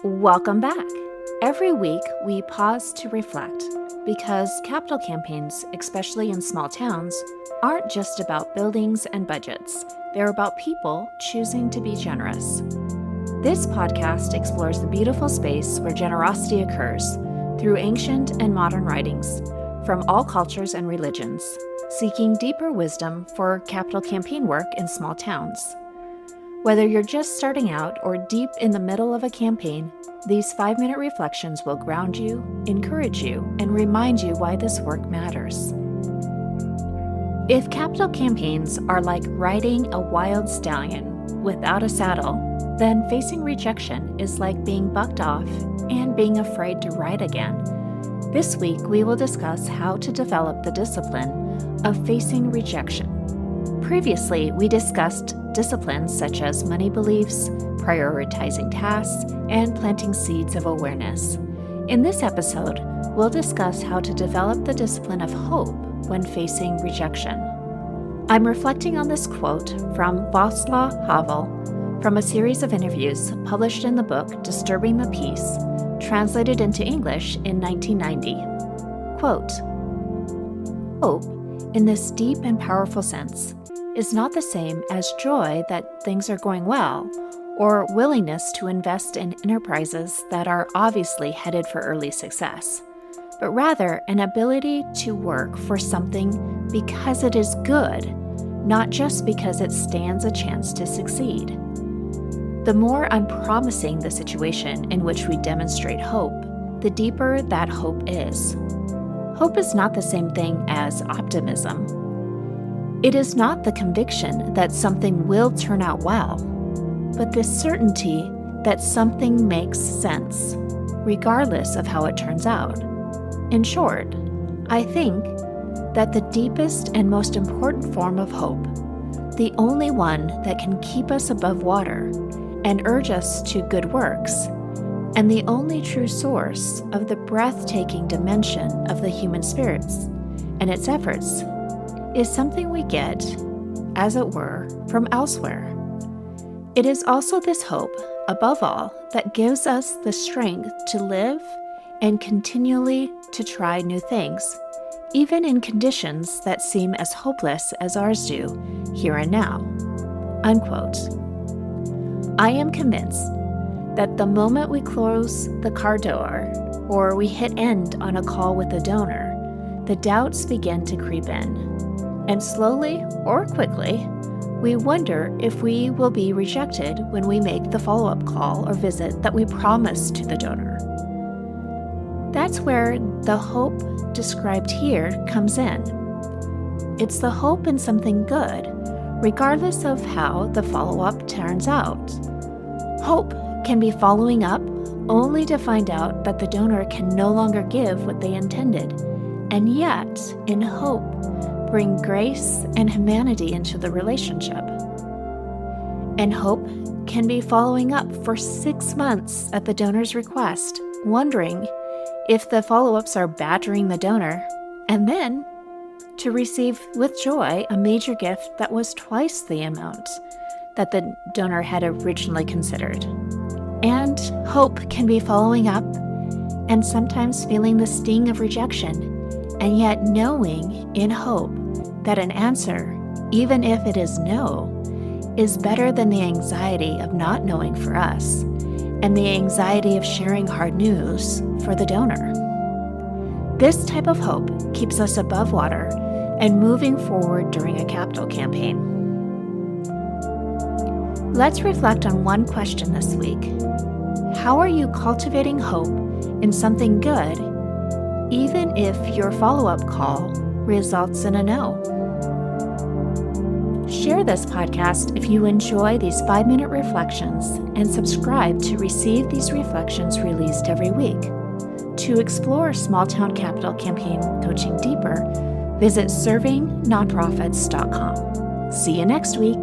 Welcome back. Every week, we pause to reflect because capital campaigns, especially in small towns, aren't just about buildings and budgets. They're about people choosing to be generous. This podcast explores the beautiful space where generosity occurs through ancient and modern writings from all cultures and religions, seeking deeper wisdom for capital campaign work in small towns. Whether you're just starting out or deep in the middle of a campaign, these 5-minute reflections will ground you, encourage you, and remind you why this work matters. If capital campaigns are like riding a wild stallion without a saddle, then facing rejection is like being bucked off and being afraid to ride again. This week, we will discuss how to develop the discipline of facing rejection. Previously, we discussed disciplines such as money beliefs, prioritizing tasks, and planting seeds of awareness. In this episode, we'll discuss how to develop the discipline of hope when facing rejection. I'm reflecting on this quote from Vaclav Havel from a series of interviews published in the book Disturbing the Peace, translated into English in 1990. Quote, "Hope, in this deep and powerful sense, is not the same as joy that things are going well, or willingness to invest in enterprises that are obviously headed for early success, but rather an ability to work for something because it is good, not just because it stands a chance to succeed. The more unpromising the situation in which we demonstrate hope, the deeper that hope is. Hope is not the same thing as optimism. It is not the conviction that something will turn out well, but the certainty that something makes sense, regardless of how it turns out. In short, I think that the deepest and most important form of hope, the only one that can keep us above water and urge us to good works, and the only true source of the breathtaking dimension of the human spirits and its efforts, is something we get, as it were, from elsewhere. It is also this hope, above all, that gives us the strength to live and continually to try new things, even in conditions that seem as hopeless as ours do here and now." Unquote. I am convinced that the moment we close the car door or we hit end on a call with a donor, the doubts begin to creep in. And slowly or quickly, we wonder if we will be rejected when we make the follow-up call or visit that we promised to the donor. That's where the hope described here comes in. It's the hope in something good, regardless of how the follow-up turns out. Hope can be following up only to find out that the donor can no longer give what they intended, and yet, in hope, bring grace and humanity into the relationship. And hope can be following up for 6 months at the donor's request, wondering if the follow-ups are badgering the donor, and then to receive with joy a major gift that was twice the amount that the donor had originally considered. And hope can be following up and sometimes feeling the sting of rejection, and yet knowing in hope that an answer, even if it is no, is better than the anxiety of not knowing for us and the anxiety of sharing hard news for the donor. This type of hope keeps us above water and moving forward during a capital campaign. Let's reflect on one question this week. How are you cultivating hope in something good, even if your follow-up call results in a no? Share this podcast if you enjoy these 5-minute reflections and subscribe to receive these reflections released every week. To explore small town capital campaign coaching deeper, visit servingnonprofits.com. See you next week.